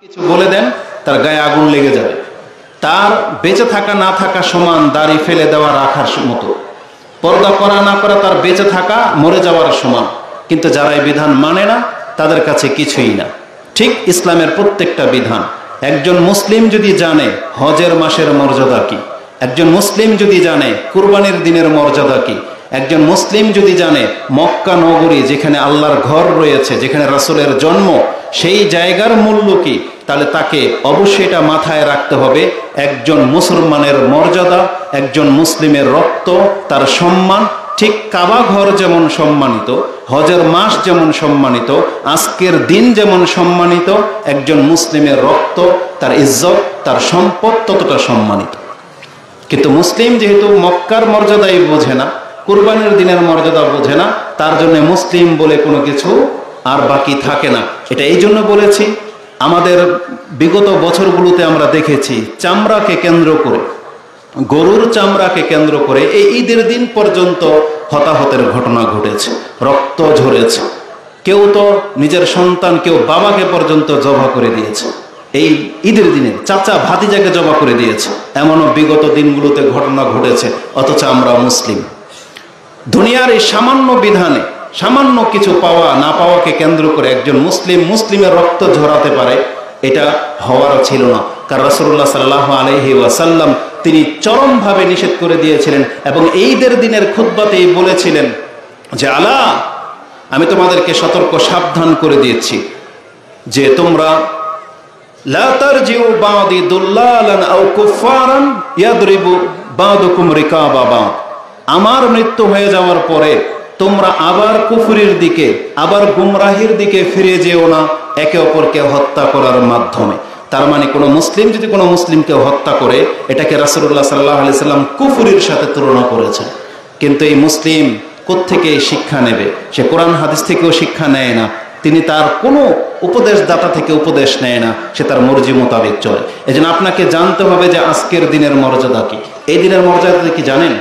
কিছু বলে দেন তার গায়ে আগুন লেগে যাবে। তার বেঁচে থাকা না থাকা সমান, দাড়ি ফেলে দেওয়া রাখার মতো, পর্দা করা না করা তার বেঁচে থাকা মরে যাওয়ার সমান। কিন্তু যারা এই বিধান মানে না তাদের কাছে কিছুই না। ঠিক ইসলামের প্রত্যেকটা বিধান একজন মুসলিম যদি জানে হজের মাসের মর্যাদা কি, একজন মুসলিম যদি জানে কুরবানির দিনের মর্যাদা কি, একজন মুসলিম যদি জানে মক্কা নগরী যেখানে আল্লাহর ঘর রয়েছে, যেখানে রাসূলের জন্ম, সেই জায়গার মূল্য কি, তাহলে তাকে অবশ্যই এটা মাথায় রাখতে হবে। একজন মুসলমানের মর্যাদা, একজন মুসলিমের রক্ত, তার সম্মান ঠিক কাবা ঘর যেমন সম্মানিত, হজের মাস যেমন সম্মানিত, আজকের দিন যেমন সম্মানিত, একজন মুসলিমের রক্ত, তার ইজ্জত, তার সম্পদ ততটা সম্মানিত। কিন্তু মুসলিম যেহেতু মক্কার মর্যাদাই বোঝে না, কুরবানির দিনের মর্যাদা বোঝে না, তার জন্য মুসলিম বলে কোনো কিছু আর বাকি থাকে না। এটা এই জন্য বলেছি, আমাদের বিগত বছরগুলোতে আমরা দেখেছি চামড়াকে কেন্দ্র করে, গরুর চামড়াকে কেন্দ্র করে এই ঈদের দিন পর্যন্ত হতাহতের ঘটনা ঘটেছে, রক্ত ঝরেছে। কেউ তো নিজের সন্তান, কেউ বাবাকে পর্যন্ত জবাই করে দিয়েছে এই ঈদের দিনে, চাচা ভাতিজাকে জবাই করে দিয়েছে। এমনও বিগত দিনগুলোতে ঘটনা ঘটেছে, অথচ আমরা মুসলিম। দুনিয়ার এই সামান্য বিধানে, সামান্য কিছু পাওয়া না পাওয়াকে কেন্দ্র করে একজন মুসলিম মুসলিমের রক্ত ঝরাতে পারে, এটা হওয়ার ছিল না। কারণ রাসূলুল্লাহ সাল্লাল্লাহু আলাইহি ওয়াসাল্লাম তিনি চরমভাবে নিষেধ করে দিয়েছিলেন এবং ঈদের দিনের খুতবাতেই বলেছিলেন যে আলা, আমি তোমাদেরকে সতর্ক সাবধান করে দিয়েছি যে তোমরা লা তারজিউ বাদি দুল্লালান আও কুফারান ইয়াদরিবু বাদুকুম রিকাবা বাদ। আমার মৃত্যু হয়ে যাওয়ার পরে তোমরা আবার কুফরির দিকে, আবার গুমরাহির দিকে ফিরে যেও না একে অপরকে হত্যা করার মাধ্যমে। তার মানে কোনো মুসলিম যদি কোনো মুসলিমকে হত্যা করে, এটাকে রাসূলুল্লাহ সাল্লাল্লাহু আলাইহি সাল্লাম কুফরির সাথে তুলনা করেছেন। কিন্তু এই মুসলিম কোত্থেকে শিক্ষা নেবে? সে কোরআন হাদিস থেকেও শিক্ষা নেয় না, তিনি তার কোনো উপদেশদাতা থেকে উপদেশ নেয় না, সে তার মর্জি মোতাবেক চলে। এজন্য আপনাকে জানতে হবে যে আজকের দিনের মর্যাদা কি। এই দিনের মর্যাদা কি জানেন?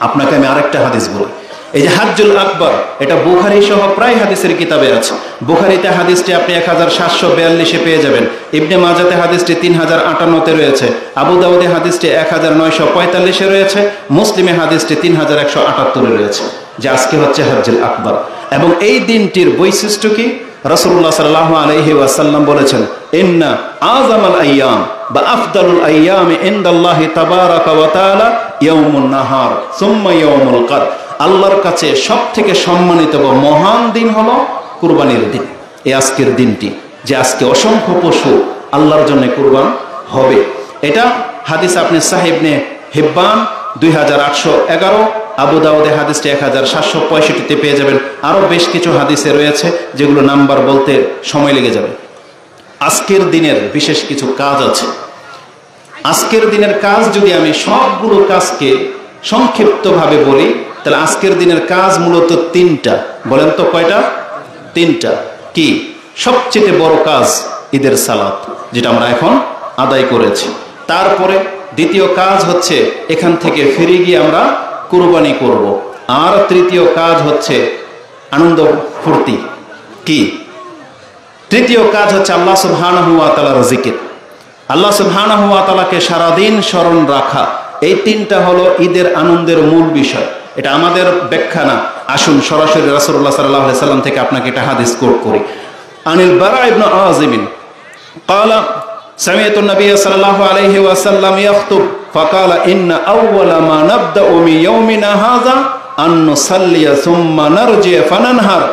আপনাকে আমি আরেকটা হাদিস বলি। এই যে হাজ্জুল আকবর, এটা বুখারী সহ প্রায় হাদিসের কিতাবে আছে। বুখারীতে হাদিসটি আপনি 1742-এ পেয়ে যাবেন, ইবনে মাজাতে হাদিসটি 3058-তে রয়েছে, আবু দাউদে হাদিসটি 1945-এ রয়েছে, মুসলিমে হাদিসটি 3178-এ রয়েছে, যে আজকে হচ্ছে হাজ্জুল আকবর। এবং এই দিনটির বৈশিষ্ট্য কি? রাসূলুল্লাহ সাল্লাল্লাহু আলাইহি ওয়াসাল্লাম বলেছেন, ইন্না আযামাল আইয়াম বা আফদালুল আইয়ামি ইনদাল্লাহি তাবারাকা ওয়া তাআলা ইয়াউমুন নাহার সুম্মা ইয়াউমুল কদর। আল্লাহর কাছে সবথেকে সম্মানিত বা মহান দিন হলো কুরবানির দিন, এই আজকের দিনটি, যে আজকে অসংখ্য পশু আল্লাহর জন্য কুরবান হবে। এটা হাদিস আপনি সাহিহ ইবনে হিব্বান 2811, আবু দাউদে হাদিসটি 1765-তে পেয়ে যাবেন। আরো বেশ কিছু হাদিসে রয়েছে যেগুলো নাম্বার বলতে সময় লেগে যাবে। আজকের দিনের বিশেষ কিছু কাজ আছে। আজকের দিনের কাজ যদি আমি সবগুলো কাজকে সংক্ষিপ্তভাবে বলি, তাহলে আজকের দিনের কাজ মূলত তিনটা। বলেন তো কয়টা? তিনটা। কি? সবচেয়ে বড় কাজ ঈদের সালাত, যেটা আমরা এখন আদায় করেছি। তারপরে দ্বিতীয় কাজ হচ্ছে এখান থেকে ফিরে গিয়ে আমরা কুরবানি করব। আর তৃতীয় কাজ হচ্ছে আনন্দ ফুর্তি। কি? তৃতীয় কাজ হচ্ছে আল্লাহ সুবহানাহু ওয়া তাআলার জিকির, আল্লাহ সুবহানাহু ওয়া তাআলাকে সারাদিন স্মরণ রাখা। এই তিনটা হলো ঈদের আনন্দের মূল বিষয়। এটা আমাদের ব্যাখ্যা না, আসুন সরাসরি রাসূলুল্লাহ সাল্লাল্লাহু আলাইহি সাল্লাম থেকে আপনাকে একটা হাদিস কোট করি। আনিল বারা ইবনে আযিব قال سمعت النبي صلى الله عليه وسلم يخطب فقال إن أول ما نبدأ من يومنا هذا أن نصلي ثم نرجع فننهر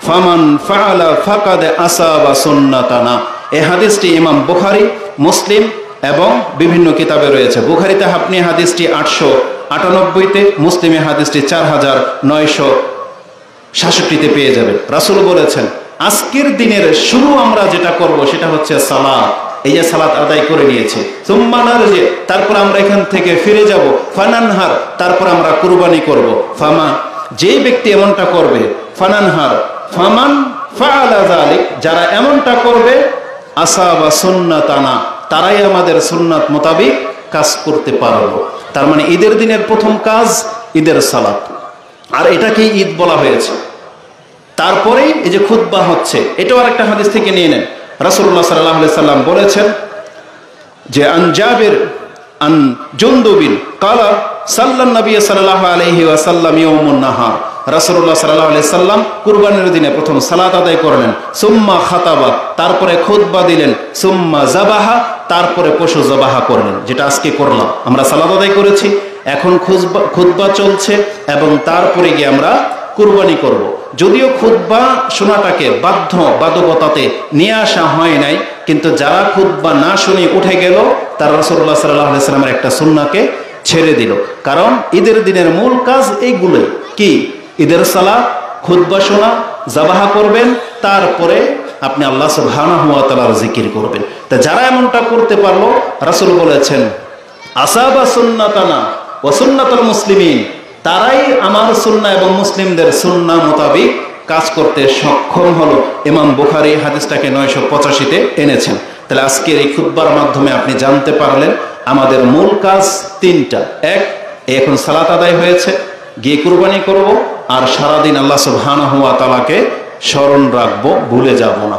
فمن فعل فقد أصاب سنتنا। এই হাদিসটি ইমাম বুখারী, মুসলিম এবং বিভিন্ন কিতাবে রয়েছে। বুখারীতে আপনি হাদিসটি 898-তে, মুসলিমে হাদিসটি 4967-তে পেয়ে যাবেন। রাসূল বলেছেন আজকের দিনের শুরু আমরা যেটা করব সেটা হচ্ছে সালাত। এই যে সালাত আদায় করে নিয়েছে, সুম্মা নারজি, তারপর আমরা এখান থেকে ফিরে যাব, ফানানহার, তারপর আমরা কুরবানি করব। ফামা, যে ব্যক্তি এমনটা করবে, ফানানহার, ফামান ফাআলা যালিক, যারা এমনটা করবে, আসাবা সুন্নাতানা, তারাই আমাদের সুন্নাত মোতাবেক কাজ করতে পারবো। তার মানে ঈদের দিনের প্রথম কাজ ঈদের সালাত, আর এটাকেই ঈদ বলা হয়েছে। তারপরেই এই যে খুতবা হচ্ছে, এটাও আরেকটা হাদিস থেকে নিয়ে নেন। রাসূলুল্লাহ সাল্লাল্লাহু আলাইহি সাল্লাম বলেছেন যে আন জাবির আন জুনদুবিন ক্বালা সাল্লান নবী সাল্লাল্লাহু আলাইহি ওয়াসাল্লাম ইয়াউমুন নাহার, রাসূলুল্লাহ সাল্লাল্লাহু আলাইহি সাল্লাম কুরবানির দিনে প্রথম সালাত আদায় করলেন, সুম্মা খাতাবা তারপরে খুতবা দিলেন, সুম্মা যাবাহা তারপরে পশু জবাহা করলেন, যেটা আজকে করলাম। আমরা সালাত আদায় করেছি, এখন খুতবা চলছে এবং তারপরে গিয়ে আমরা কুরবানি করব। যদিও খুতবা শোনাটাকে বাধ্যবাধকতাতে নিয়ে আসা হয় নাই, কিন্তু যারা খুতবা না শুনে উঠে গেল তারা রাসূলুল্লাহ সাল্লাল্লাহু আলাইহি সাল্লামের একটা সুন্নাহকে ছেড়ে দিল। কারণ ঈদের দিনের মূল কাজ এইগুলোই, কি? ঈদের সালাত, খুতবা শোনা, যাবাহা করবেন, তারপরে আপনি আল্লাহ সুবহানাহু ওয়া তাআলার জিকির করবেন। তা যারা এমনটা করতে পারলো, রাসূল বলেছেন আসাবা সুন্নাতানা ওয়া সুন্নাতুল মুসলিমিন, তারাই আমার সুন্নাহ এবং মুসলিমদের সুন্নাহ মোতাবেক কাজ করতে সক্ষম হলো। ইমাম বুখারী হাদিসটাকে 985-তে এনেছেন। তাহলে আজকের এই খুতবার মাধ্যমে আপনি জানতে পারলেন আমাদের মূল কাজ তিনটা। এক, এখন সালাত আদায় হয়েছে, গিয়ে কুরবানি করব, আর সারাদিন আল্লাহ সুবহানাহু ওয়া তাআলাকে স্মরণ রাখবো, ভুলে যাব না।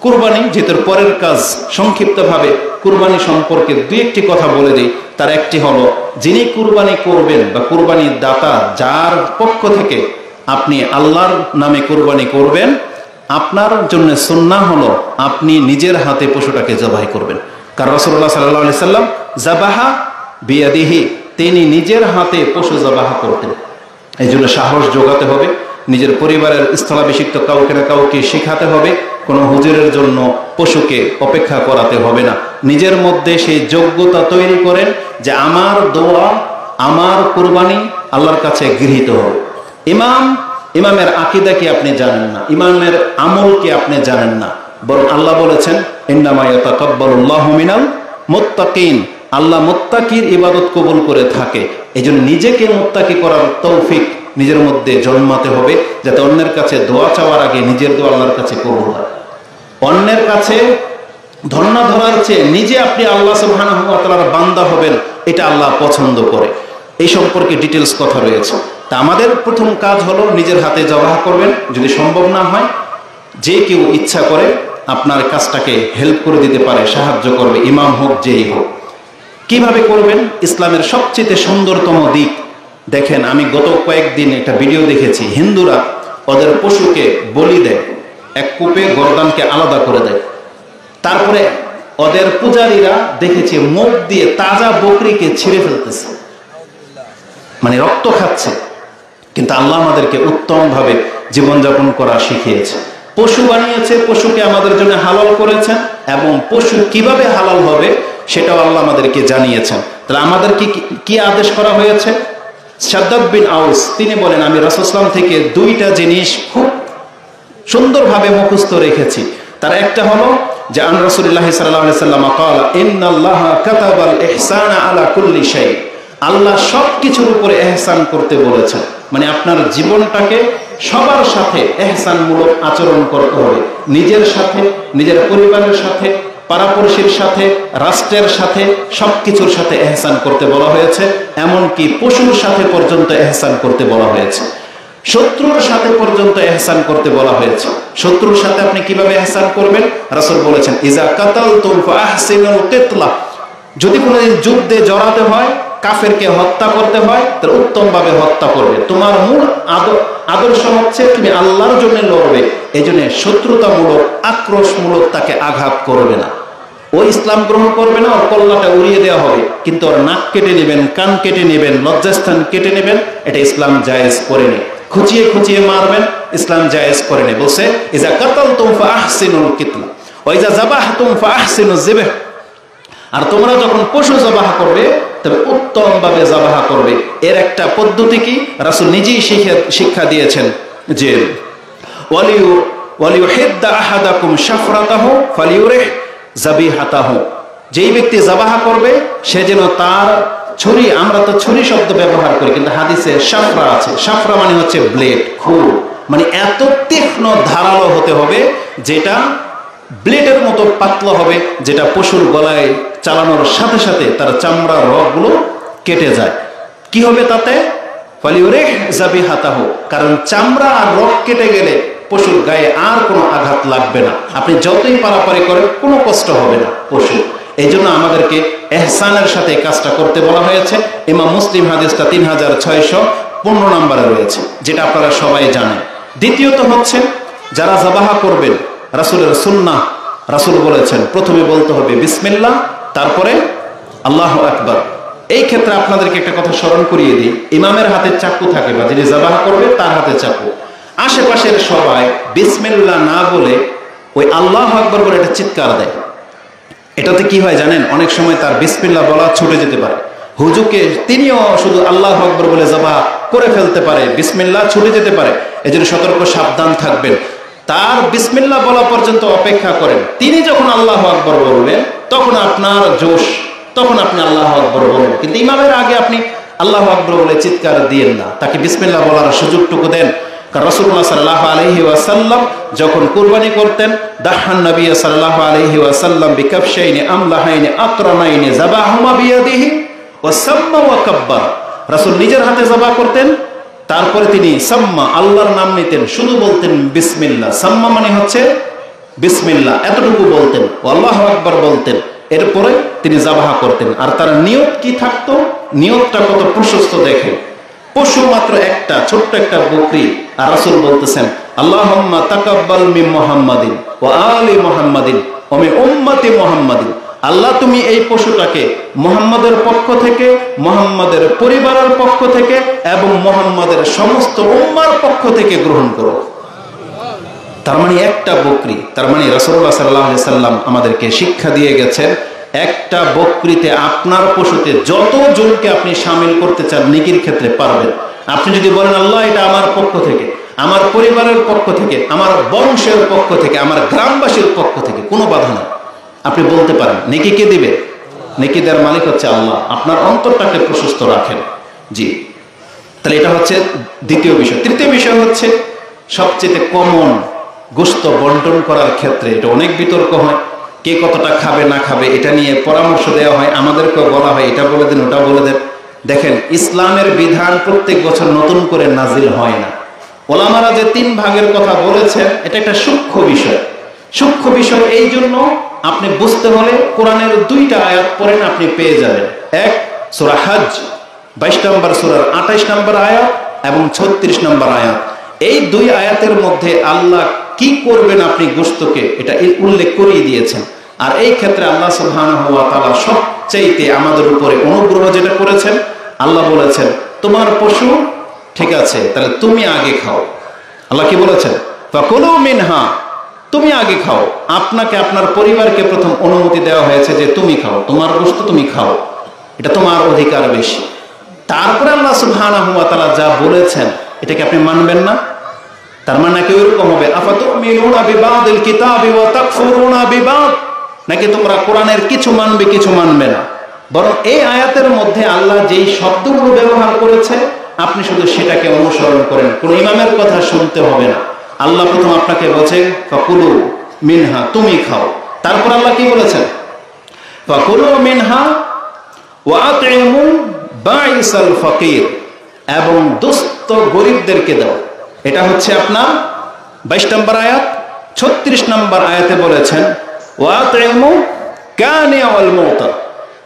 কুরবানি যেটার পরের কাজ, সংক্ষিপ্তভাবে কুরবানি সম্পর্কে দুই একটি কথা বলে দিই। তার একটি হলো, যিনি কুরবানি করবেন বা কুরবানির দাতা, যার পক্ষ থেকে আপনি আল্লাহর নামে কুরবানি করবেন, আপনার জন্য সুন্নাহ হলো আপনি নিজের হাতে পশুটাকে জবাই করবেন। কারণ রাসূলুল্লাহ সাল্লাল্লাহু আলাইহি সাল্লাম যাবাহা বিয়াদিহি, তিনি নিজের হাতে পশু জবাহা করতেন। এই জন্য সাহস যোগাতে হবে, নিজের পরিবারের স্থলাভিষিক্ত কাউকে না কাউকে শেখাতে হবে, কোনো হুজুরের জন্য পশুকে অপেক্ষা করাতে হবে না। নিজের মধ্যে সেই যোগ্যতা তৈরি করেন যে আমার দোয়া, আমার কুরবানি আল্লাহর কাছে গৃহীত হবে। ইমামের আকীদা কি আপনি জানেন না, ইমামের আমল কি আপনি জানেন না, বরং আল্লাহ বলেছেন ইন্নামা ইয়াতাকাব্বালুল্লাহু মিনাল মুত্তাকিন, আল্লাহ মুত্তাকির ইবাদত কবুল করে থাকে। এই জন্য নিজেকে মুত্তাকি করার তৌফিক নিজের মধ্যে জন্মাতে হবে, যাতে অন্যের কাছে দোয়া চাওয়ার আগে নিজের দোয়া আল্লাহর কাছে কবুল হয়। অন্যের কাছে ধর্ণা ধরার চেয়ে নিজে আপনি আল্লাহ সুবহানাহু ওয়া তাআলার বান্দা হবেন, এটা আল্লাহ পছন্দ করে। এই সম্পর্কে ডিটেলস কথা রয়েছে। তা আমাদের প্রথম কাজ হলো নিজের হাতে জবাহ করবেন। যদি সম্ভব না হয়, যে কেউ ইচ্ছা করে আপনার কাজটাকে হেল্প করে দিতে পারে, সাহায্য করবে, ইমাম হোক যেই হোক। কিভাবে করবেন? ইসলামের সবচেয়ে সুন্দরতম দিক দেখেন, আমি গত কয়েকদিন একটা ভিডিও দেখেছি, হিন্দুরা ওদের পশুকে বলি দেয়, এক কূপে গর্দানকে আলাদা করে দেয়, তারপরে ওদের পূজারীরা দেখেছে মুখ দিয়ে তাজা বকরিকে ছিঁড়ে ফেলতেছে, মানে রক্ত খাচ্ছে। কিন্তু আল্লাহ আমাদেরকে উত্তমভাবে জীবনযাপন করা শিখিয়েছে, পশু বানিয়েছে, পশুকে আমাদের জন্য হালাল করেছেন, এবং পশু কিভাবে হালাল হবে সেটাও আল্লাহ আমাদেরকে জানিয়েছেন। তাহলে আমাদেরকে কি আদেশ করা হয়েছে? শাদ্দাদ বিন আউস তিনি বলেন, আমি রাসূল সাল্লাল্লাহু আলাইহি ওয়াসাল্লাম থেকে দুইটা জিনিস খুব সুন্দরভাবে মুখস্থ রেখেছি। তার একটা হলো যে আন রাসূলুল্লাহ সাল্লাল্লাহু আলাইহি ওয়াসাল্লাম ক্বালা ইন্নাল্লাহা কাতাবাল ইহসানা আলা কুল্লি শাই, আল্লাহ সব কিছুর উপরে ইহসান করতে বলেছেন। মানে আপনার জীবনটাকে সবার সাথে ইহসানমূলক আচরণ করতে হবে, নিজের সাথে, নিজের পরিবারের সাথে, পাড়াপড়শির সাথে, রাষ্ট্রের সাথে, সবকিছুর সাথে ইহসান করতে বলা হয়েছে। এমনকি পশুর সাথে পর্যন্ত ইহসান করতে বলা হয়েছে, শত্রুর সাথে পর্যন্ত ইহসান করতে বলা হয়েছে। শত্রুর সাথে আপনি কিভাবে ইহসান করবেন? রাসূল বলেছেন ইজা কাতালতুম ফাহসিনুল কিতলা, যদি কোনো যুদ্ধে জড়াতে হয়, কাফেরকে হত্যা করতে হয়, তাহলে উত্তমভাবে হত্যা করবে। তোমার মূল আদর্শ হচ্ছে তুমি আল্লাহর জন্য লড়বে, এই জন্য শত্রুতামূলক, আক্রোশমূলক তাকে আঘাত করবে না। ও ইসলাম গ্রহণ করবে না, ওর কল্লাটা উড়িয়ে দেওয়া হবে, কিন্তু ওর নাক কেটে নেবেন, কান কেটে নেবেন, লজ্জাস্থান কেটে নেবেন, এটা ইসলাম জায়েজ করেনি। খুঁচিয়ে খুঁচিয়ে মারবেন, ইসলাম জায়েজ করেনি। বলছে ইজা কাতালতুম ফাহসিনুল কিতলা ওয়া ইজা যাবাহতুম ফাহসিনুজ যিবহ, আর তোমরা যখন পশু জবাহ করবে তবে উত্তমভাবে জবাহ করবে। এর একটা পদ্ধতি কি? রাসূল নিজেই শিক্ষা দিয়েছেন যে ওয়ালিউহিদ্দা আহাদাকুম শাফরাতাহু ফালিউরিহ যাবিহাতাহু, যেই ব্যক্তি জবাহ করবে সে যেন তার ছুরি, আমরা তো ছুরি শব্দ ব্যবহার করি, কিন্তু হাদিসে শাফরা আছে। শাফরা মানে হচ্ছে ব্লেড, খুর, মানে এত তীক্ষ্ণ ধারালো হতে হবে যেটা ব্লেডের মতো পাতলা হবে, যেটা পশুর গলায় চালানোর সাথে সাথে তার চামড়ার রগগুলো কেটে যায়। কি হবে তাতে? ফালিউরিহ যাবিহাতাহু, কারণ চামড়া আর রগ কেটে গেলে পশুর গায়ে আর কোনো আঘাত লাগবে না। আপনি যতই পারাপারি করেন কোনো কষ্ট হবে না পশু। এই জন্য আমাদেরকে এহসানের সাথে এই কাজটা করতে বলা হয়েছে। ইমাম মুসলিম হাদিসটা 3615 নম্বরে রয়েছে, যেটা আপনারা সবাই জানেন। দ্বিতীয়ত হচ্ছে যারা জবাহ করবেন, রাসূলের সুন্নাহ, রাসূল বলেছেন প্রথমে বলতে হবে বিসমিল্লাহ, তারপরে আল্লাহু আকবার। এই ক্ষেত্রে আপনাদেরকে একটা কথা স্মরণ করিয়ে দিই, ইমামের হাতে চাকু থাকে বা যিনি জবাহ করবে তার হাতে চাকু। আশেপাশের সবাই বিসমিল্লাহ না বলে ওই আল্লাহু আকবার বলে একটা চিৎকার দেয়। এটাতে কি হয় জানেন, অনেক সময় তার বিসমিল্লাহ বলা ছুটে যেতে পারে। হুজুকে তিনিও শুধু আল্লাহু আকবার বলে জবাহ করে ফেলতে পারে, বিসমিল্লাহ ছুটে যেতে পারে। এজন্য সতর্ক সাবধান থাকবেন। তার বিসমিল্লাহ বলা পর্যন্ত অপেক্ষা করেন। তিনি যখন আল্লাহু আকবার বলবেন তখন আপনার জোশ, তখন আপনি আল্লাহু আকবার বলবেন। কিন্তু ইমামের আগে আপনি আল্লাহু আকবার বলে চিৎকার দিয়েন না, তাকে বিসমিল্লাহ বলার সুযোগটুকু দেন। কারণ রাসূলুল্লাহ সাল্লাল্লাহু আলাইহি ওয়াসাল্লাম যখন কুরবানি করতেন, দাহান নবী সাল্লাল্লাহু আলাইহি ওয়াসাল্লাম বিকাবশাইনি আমলাহাইনি আকরামাইনি যাবাহুমা বিয়াদিহি ওয়া সাম্মা ওয়া কাব্বার। রাসূল নিজের হাতে জবাহ করতেন, তারপরে তিনি সাম্মা আল্লাহর নাম নিতেন, শুধু বলতেন বিসমিল্লাহ। সাম্মা মানে হচ্ছে বিসমিল্লাহ, এতটুকু বলতেন, আল্লাহু আকবার বলতেন, এরপরে তিনি জবাহ করতেন। আর তার নিয়ত কি থাকতো, নিয়তটা কত প্রশস্ত দেখেন। পশু মাত্র একটা, ছোট্ট একটা বকরি, আর রাসূল বলতেছেন আল্লাহুম্মা তাকাব্বাল মিন মুহাম্মাদিন ওয়া আলি মুহাম্মাদিন ওয়া মিন উম্মতি মুহাম্মাদিন। আল্লাহ তুমি এই পশুটাকে মুহাম্মাদের পক্ষ থেকে, মুহাম্মাদের পরিবারের পক্ষ থেকে এবং মুহাম্মাদের সমস্ত উম্মার পক্ষ থেকে গ্রহণ করো। তার মানে একটা বকরি, তার মানে রাসূলুল্লাহ সাল্লাল্লাহু আলাইহি সাল্লাম আমাদেরকে শিক্ষা দিয়ে গেছেন, একটা বকরিতে আপনার পশুতে যত জনকে আপনি শামিল করতে চান নেকির ক্ষেত্রে পারবেন। আপনি যদি বলেন আল্লাহ এটা আমার পক্ষ থেকে, আমার পরিবারের পক্ষ থেকে, আমার বংশের পক্ষ থেকে, আমার গ্রামবাসীর পক্ষ থেকে, কোনো বাধা নেই, আপনি বলতে পারেন। নেকি কে দিবে? নেকি দেওয়ার মালিক হচ্ছে আল্লাহ। আপনার অন্তরটাকে প্রশস্ত রাখেন। জি, তাহলে এটা হচ্ছে দ্বিতীয় বিষয়। তৃতীয় বিষয় হচ্ছে সবচেয়ে কমন গোশত বন্টন করার ক্ষেত্রে এটা অনেক বিতর্ক হয়। কে কতটা খাবে না খাবে এটা নিয়ে পরামর্শ দেওয়া হয়, আমাদেরকেও বলা হয় এটা বলে দেন ওটা বলে দেন। দেখেন, ইসলামের বিধান প্রত্যেক বছর নতুন করে নাজিল হয় না। ওলামারা যে 3 ভাগের কথা বলেছেন এটা একটা সূক্ষ্ম বিষয়। সূক্ষ্ম বিষয় এই জন্য আপনি বুঝতে হলে কোরআনের 2টা আয়াত পড়েন, আপনি পেয়ে যাবেন। এক, সূরা হজ 22 নম্বর সূরার 28 নম্বর আয়াত এবং 36 নম্বর আয়াত। এই 2 আয়াতের মধ্যে আল্লাহ কি করবেন আপনি গোশতকে এটা উল্লেখ করিয়ে দিয়েছেন। আর এই ক্ষেত্রে আল্লাহ সুবহানাহু ওয়া তাআলা সবচাইতে আমাদের উপরে অনুগ্রহ যেটা করেছেন, আল্লাহ বলেছেন তোমার পশু ঠিক আছে, তাহলে তুমি আগে খাও। আল্লাহ কি বলেছেন? ফাকুলু মিনহা, তুমি আগে খাও। আপনাকে আপনার পরিবারকে প্রথম অনুমতি দেওয়া হয়েছে যে তুমি খাও, তোমার গোশত তুমি খাও, এটা তোমার অধিকার বেশি। তারপরে আল্লাহ সুবহানাহু ওয়া তাআলা যা বলেছেন এটাকে আপনি মানবেন না? তার মানে নাকি ওইরকম হবে আফাতুমিনুনা বিবাদিল কিতাবি ওয়া তাকফুরুনা বিবাদ, নাকি তোমরা কোরআনের কিছু মানবে কিছু মানবে না। বরং এই আয়াতের মধ্যে আল্লাহ যেই শব্দগুলো ব্যবহার করেছে আপনি শুধু সেটাকে অনুসরণ করেন, কোন ইমামের কথা শুনতে হবে না। আল্লাহ প্রথম আপনাকে বলছেন ফাকুলু মিনহা, তুমি খাও। তারপর আল্লাহ কি বলেছেন? ফাকুলু মিনহা ওয়া আতইমুল বাইসাল ফাকির, এবং দুস্থ গরিবদেরকে দাও। এটা হচ্ছে আপনার 22 নম্বর আয়াত। 36 নম্বর আয়াতে বলেছেন ওয়া আতইমু কানিয়াল মুতা,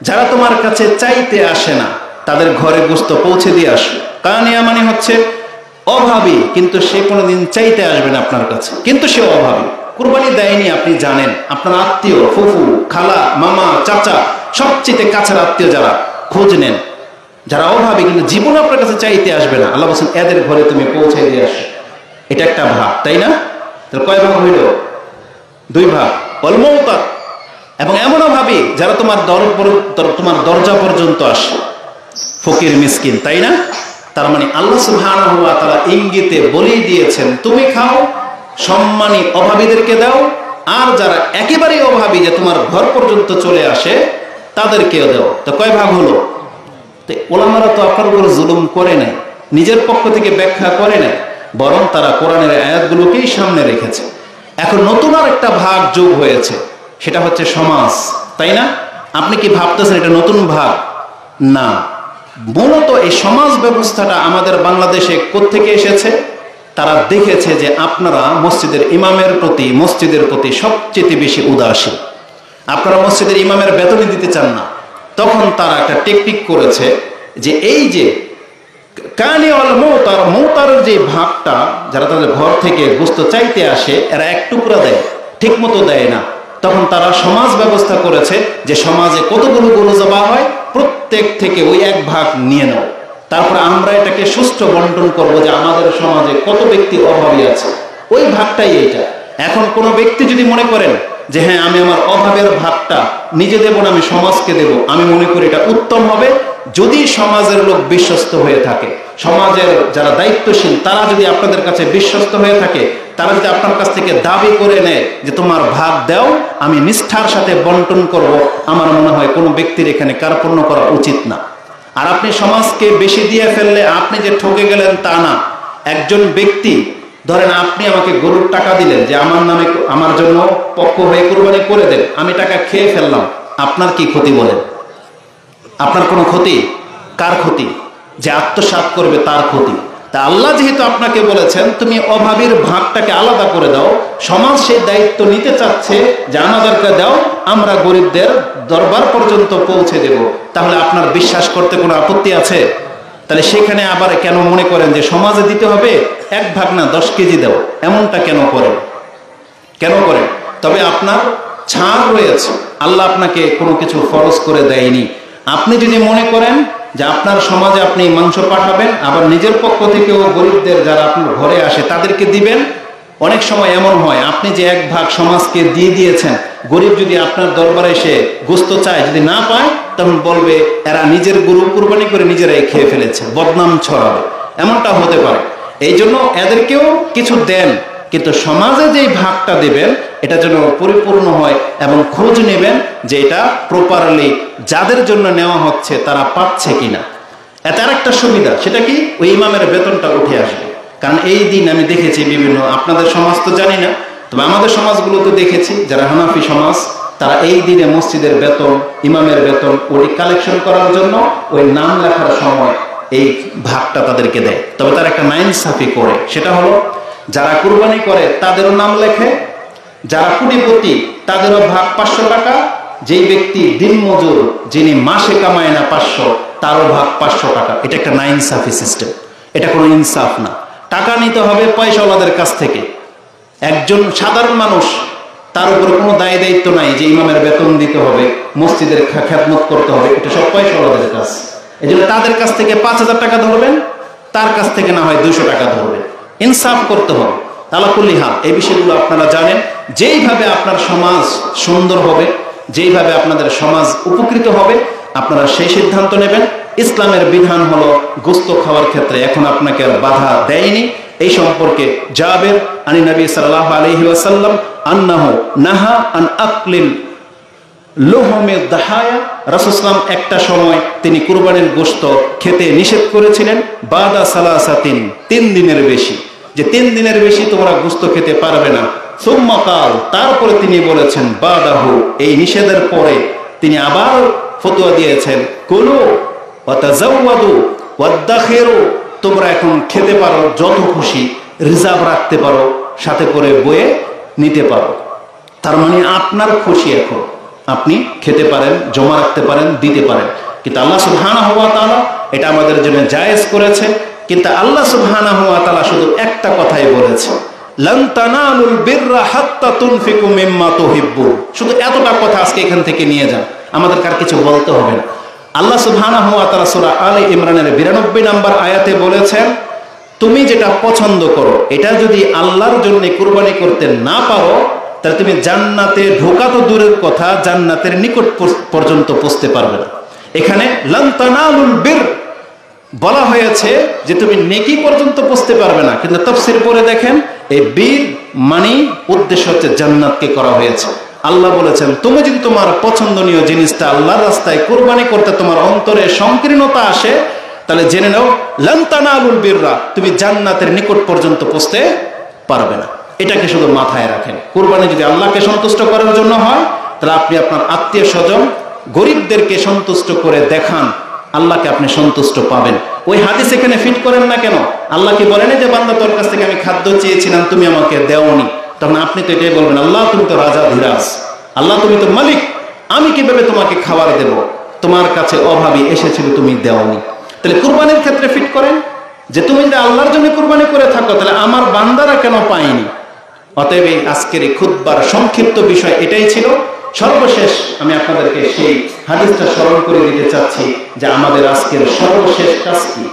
যারা তোমার কাছে চাইতে আসে না তাদের ঘরে গোশত পৌঁছে দিয়ে আসো। কানিয়া মানে হচ্ছে অভাবী, কিন্তু সে কোনোদিন চাইতে আসবে না আপনার কাছে, কিন্তু সে অভাবী, কুরবানি দেয়নি, আপনি জানেন, আপনার আত্মীয়, ফুফু, খালা, মামা, চাচা, সবচেয়ে কাছের আত্মীয় যারা, খোঁজ নেন, যারা অভাবী কিন্তু জীবনে আপনার কাছে চাইতে আসবে না, আল্লাহ বলছেন এদের ঘরে তুমি পৌঁছে দিয়ে আসো। এটা একটা ভাগ, তাই না? তাহলে কয় ভাগ হইল? 2 ভাগ। ওয়াল মুতা, এবং এমনও ভাবি যারা তোমার দরজা পর্যন্ত আসে, ফকির মিসকিন, তাই না? তার মানে আল্লাহ সুবহানাহু ওয়া তাআলা ইঙ্গিতে বলেই দিয়েছেন তুমি খাও, সম্মানী অভাবীদেরকে দাও, আর যারা একেবারেই অভাবী যে তোমার ঘর পর্যন্ত চলে আসে তাদেরকেও দাও। তো কয় ভাগ হলো? তো ওলামারা তো আপনার উপর জুলুম করে নাই, নিজের পক্ষ থেকে ব্যাখ্যা করে নাই, বরং তারা কোরআনের আয়াতগুলোকেই সামনে রেখেছে। এখন নতুন আর একটা ভাগ যোগ হয়েছে, সেটা হচ্ছে সমাজ, তাই না? আপনি কি ভাবতেছেন এটা নতুন ভাগ? না, মূলত এই সমাজ ব্যবস্থাটা আমাদের বাংলাদেশে কোত্থেকে এসেছে তারা দেখেছে যে আপনারা মসজিদের ইমামের প্রতি, মসজিদের প্রতি সবচেয়ে বেশি উদাসীন, আপনারা মসজিদের ইমামের বেতনই দিতে চান না। তখন তারা একটা টেকনিক করেছে যে এই যে কানি অল মৌতার, মৌতার যে ভাগটা, যারা তাদের ঘর থেকে গোস্ত চাইতে আসে এরা এক টুকরা দেয়, ঠিক মতো দেয় না। তখন তারা সমাজ ব্যবস্থা করেছে যে সমাজে কতগুলো গরু জবা হয়, প্রত্যেক থেকে ওই এক ভাগ নিয়ে নাও, তারপর আমরা এটাকে সুষ্ঠু বন্টন করব যে আমাদের সমাজে কত ব্যক্তি অভাবী আছে, ওই ভাগটাই এইটা। এখন কোনো ব্যক্তি যদি মনে করেন যে হ্যাঁ আমি আমার অভাবের ভাগটা নিজে দেব না, আমি সমাজকে দেব, আমি মনে করি এটা উত্তম হবে। যদি সমাজের লোক বিশ্বস্ত হয়ে থাকে, সমাজের যারা দায়িত্বশীল তারা যদি আপনাদের কাছে বিশ্বস্ত হয়ে থাকে, তারা যদি আপনার কাছ থেকে দাবি করে নেয় যে তোমার ভাগ দাও, আমি নিষ্ঠার সাথে বন্টন করব, আমার মনে হয় কোনো ব্যক্তির এখানে কার্পণ্য করা উচিত না। আর আপনি সমাজকে বেশি দিয়ে ফেললে আপনি যে ঠকে গেলেন তা না। একজন ব্যক্তি, ধরেন আপনি আমাকে গরুর টাকা দিলেন যে আমার নামে, আমার জন্য পক্ষ হয়ে কুরবানি করে দেন, আমি টাকা খেয়ে ফেললাম, আপনার কি ক্ষতি বলেন? আপনার কোনো ক্ষতি? কার ক্ষতি? যে আত্মসাৎ করবে তার ক্ষতি। তা আল্লাহ যেহেতু আপনাকে বলেছেন তুমি অভাবীর ভাগটাকে আলাদা করে দাও, সমাজ সেই দায়িত্ব নিতে চাচ্ছে যে আমাদেরকে দাও, আমরা গরিবদের দরবার পর্যন্ত পৌঁছে দেব, তাহলে আপনার বিশ্বাস করতে কোনো আপত্তি আছে? তাহলে সেখানে আবার কেন মনে করেন যে সমাজে দিতে হবে এক ভাগ না 10 কেজি দাও, এমনটা কেন করেন? কেন করেন? তবে আপনার ছাড় রয়েছে, আল্লাহ আপনাকে কোনো কিছু ফরজ করে দেয়নি। আপনি যদি মনে করেন যে আপনার সমাজে আপনি মাংস পাঠাবেন, আবার নিজের পক্ষ থেকেও গরিবদের যারা আপনার ঘরে আসে তাদেরকে দিবেন, অনেক সময় এমন হয় আপনি যে এক ভাগ সমাজকে দিয়ে দিয়েছেন, গরিব যদি আপনার দরবারে এসে গোস্ত চায়, যদি না পায় তখন বলবে এরা নিজের গরু কুরবানি করে নিজেরাই খেয়ে ফেলেছে, বদনাম ছড়াবে, এমনটা হতে পারে। এই জন্য এদেরকেও কিছু দেন, কিন্তু সমাজে যেই ভাগটা দেবেন এটা যেন পরিপূর্ণ হয় এবং খোঁজ নেবেন যে এটা প্রপারলি যাদের জন্য নেওয়া হচ্ছে তারা পাচ্ছে কিনা। এত আরেকটা সুবিধা, সেটা কি? ওই ইমামের বেতনটা উঠে আসবে। কারণ এই দিন আমি দেখেছি বিভিন্ন, আপনাদের সমাজ তো জানি না, তবে আমাদের সমাজগুলো তো দেখেছি, যারা হানাফি সমাজ তারা এই দিনে মসজিদের বেতন, ইমামের বেতন ওটি কালেকশন করার জন্য ওই নাম লেখার সময় এই ভাগটা তাদেরকে দেয়। তবে তারা একটা নাইনসাফি করে, সেটা হলো যারা কুরবানি করে তাদেরও নাম লেখে, যারা কোটিপতি তাদেরও ভাগ 500 টাকা, যেই ব্যক্তি দিনমজুর যিনি মাসে কামায় না 500 তারও ভাগ 500 টাকা। এটা একটা নাইনসাফি সিস্টেম, এটা কোনো ইনসাফ না। টাকা নিতে হবে পয়সাওয়ালাদের কাছ থেকে, একজন সাধারণ মানুষ তার উপরে কোনো দায় দায়িত্ব নাই যে ইমামের বেতন দিতে হবে, মসজিদের খেদমত করতে হবে, এটা সব পয়সাওয়ালাদের কাজ। এই জন্য তাদের কাছ থেকে 5000 টাকা ধরবেন, তার কাছ থেকে না হয় 200 টাকা ধরবেন। ইনসাফ করতে হবে। আলাকুল্লি হাল এই বিষয়গুলো আপনারা জানেন। যেইভাবে আপনার সমাজ সুন্দর হবে, যেইভাবে আপনাদের সমাজ উপকৃত হবে, আপনারা সেই সিদ্ধান্ত নেবেন। ইসলামের বিধান হলো গোস্ত খাওয়ার ক্ষেত্রে এখন আপনাকে আর বাধা দেয়নি। এই সম্পর্কে জাবের আনি নবী সাল্লাল্লাহু আলাইহি ওয়াসাল্লাম আন্নাহু নাহা আন আকলিল লুহুমি দাহায়া, রাসূল সাল্লাল্লাহু একটা সময় তিনি কুরবানির গোশত খেতে নিষেধ করেছিলেন। বাদা সালাসাতিন, 3 দিনের বেশি, যে 3 দিনের বেশি তোমরা গোশত খেতে পারবে না। সুম্মা কাল, তারপরে তিনি বলেছেন বাদাহু, এই নিষেধের পরে তিনি আবার ফতোয়া দিয়েছেন কুলু ওয়া তাযাওয়াদু ওয়াদাখিরু, তোমরা এখন খেতে পারো, যত খুশি রিজার্ভ রাখতে পারো, সাথে করে বয়ে নিতে পারো। তার মানে আপনার খুশি, এখন আপনি খেতে পারেন, জমা রাখতে পারেন, দিতে পারেন। কিন্তু আল্লাহ সুবহানাহু ওয়া তাআলা এটা আমাদের জন্য জায়েজ করেছে। কিন্তু আল্লাহ সুবহানাহু ওয়া তাআলা শুধু একটা কথাই বলেছে, লান তানালুল বিররা হাত্তা তুনফিকু মিম্মা তুহিব্বুন। শুধু এতটা কথা আজকে এখান থেকে নিয়ে যান, আমাদের কার কিছু বলতে হবে না। আল্লাহ সুবহানাহু ওয়া তাআলা সূরা আলে ইমরানের 92 নম্বর আয়াতে বলেছেন, তুমি যেটা পছন্দ করো এটা যদি আল্লাহর জন্য কুরবানি করতে না পারো, তাহলে তুমি জান্নাতে ঢোকা তো দূরের কথা, জান্নাতের নিকট পর্যন্ত পৌঁছতে পারবে না। এখানে লান তানালুল বির বলা হয়েছে যে তুমি নেকি পর্যন্ত পৌঁছতে পারবে না, কিন্তু তাফসীর পড়ে দেখেন এই বীর মানে উদ্দেশ্য হচ্ছে জান্নাতকে করা হয়েছে। আল্লাহ বলেছেন তুমি যদি তোমার পছন্দনীয় জিনিসটা আল্লাহর রাস্তায় কুরবানি করতে তোমার অন্তরে সংকীর্ণতা আসে, তাহলে জেনে নাও লান তানালুল বিররা, তুমি জান্নাতের নিকট পর্যন্ত পৌঁছতে পারবে না। এটাকে শুধু মাথায় রাখেন। কুরবানি যদি আল্লাহকে সন্তুষ্ট করার জন্য হয়, তাহলে আপনি আপনার আত্মীয় স্বজন গরিবদেরকে সন্তুষ্ট করে দেখান, আল্লাহকে আপনি সন্তুষ্ট পাবেন। ওই হাদিস এখানে ফিট করেন না কেন? আল্লাহ কি বলেন যে বান্দা তোর কাছ থেকে আমি খাদ্য চেয়েছিলাম, তুমি আমাকে দেওনি? তখন আপনি তো এটাই বলবেন, আল্লাহ তুমি তো রাজা ধীরাজ, আল্লাহ তুমি তো মালিক, আমি কিভাবে তোমাকে খাবার দেব? তোমার কাছে অভাবী এসেছিল, তুমি দেওনি। তাহলে কুরবানির ক্ষেত্রে ফিট করেন যে তুমি যদি আল্লাহর জন্য কুরবানি করে থাকো, তাহলে আমার বান্দারা কেন পায়নি? অতএব আজকের এই খুতবার সংক্ষিপ্ত বিষয় এটাই ছিল। সর্বশেষ আমি আপনাদেরকে সেই হাদিসটা স্মরণ করে দিতে চাচ্ছি যে আমাদের আজকের সর্বশেষ কাজ কি?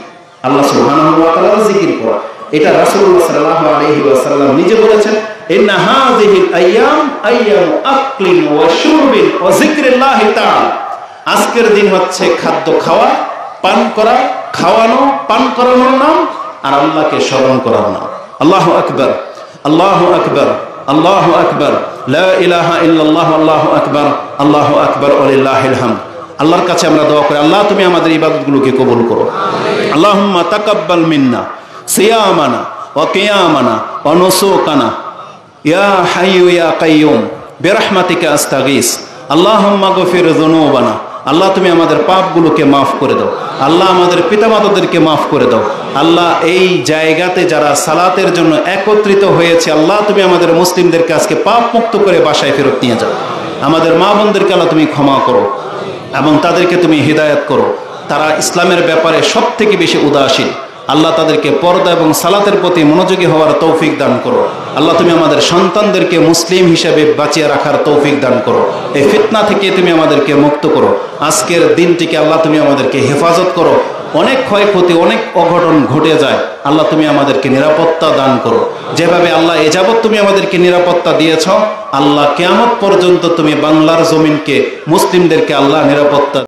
আল্লাহ সুবহানাহু ওয়া তাআলার জিকির করা। এটা রাসূলুল্লাহ সাল্লাল্লাহু আলাইহি ওয়াসাল্লাম নিজে বলেছেন, ইন্না হাযিহিল আইয়াম আইয়ামু আকলিন ওয়া শুরবিন ওয়া যিকরিল্লাহি তাআলা। আজকের দিন হচ্ছে খাদ্য খাওয়া, পান করা, খাওয়ানো, পান করানোর নাম, আর আল্লাহকে স্মরণ করার নাম। আল্লাহু আকবার, আল্লাহু আকবার, আল্লাহু আকবার, লা ইলাহা ইল্লাল্লাহু, আল্লাহু আকবার, আল্লাহু আকবার ওয়া লিল্লাহিল হামদ। আল্লাহর কাছে আমরা দোয়া করি, আল্লাহ তুমি আমাদের ইবাদতগুলোকে কবুল করো। আল্লাহুম্মা তাকাব্বাল মিন্না সিয়ামানা ওয়া কিয়ামানা ওয়া নুসুকানা ইয়া হাইয়্যু ইয়া কাইয়্যুম বিরহমাতিকা আস্তাগীস। আল্লাহুম্মা গফির যুনুবানা। আল্লাহ তুমি আমাদের পাপগুলোকে মাফ করে দাও। আল্লাহ আমাদের পিতামাতাদেরকে মাফ করে দাও। আল্লাহ এই জায়গাতে যারা সালাতের জন্য একত্রিত হয়েছে, আল্লাহ তুমি আমাদের মুসলিমদেরকে আজকে পাপ মুক্ত করে বাসায় ফেরত নিয়ে যাও। আমাদের মা বোনদেরকে আল্লাহ তুমি ক্ষমা করো এবং তাদেরকে তুমি হিদায়াত করো। তারা ইসলামের ব্যাপারে সব থেকে বেশি উদাসীন। আল্লাহ তাদেরকে পর্দা এবং সালাতের প্রতি মনোযোগী হওয়ার তৌফিক দান করো। আল্লাহ তুমি আমাদের সন্তানদেরকে মুসলিম হিসেবে বাঁচিয়ে রাখার তৌফিক দান করো। এই ফিতনা থেকে তুমি আমাদেরকে মুক্ত করো। আজকের দিনটিকে আল্লাহ তুমি আমাদেরকে হেফাজত করো। অনেক ক্ষয়ক্ষতি, অনেক অঘটন ঘটে যায়, আল্লাহ তুমি আমাদেরকে নিরাপত্তা দান করো। যেভাবে আল্লাহ এযাবৎ তুমি আমাদেরকে নিরাপত্তা দিয়েছ, আল্লাহ কিয়ামত পর্যন্ত তুমি বাংলার জমিনকে, মুসলিমদেরকে আল্লাহ নিরাপত্তা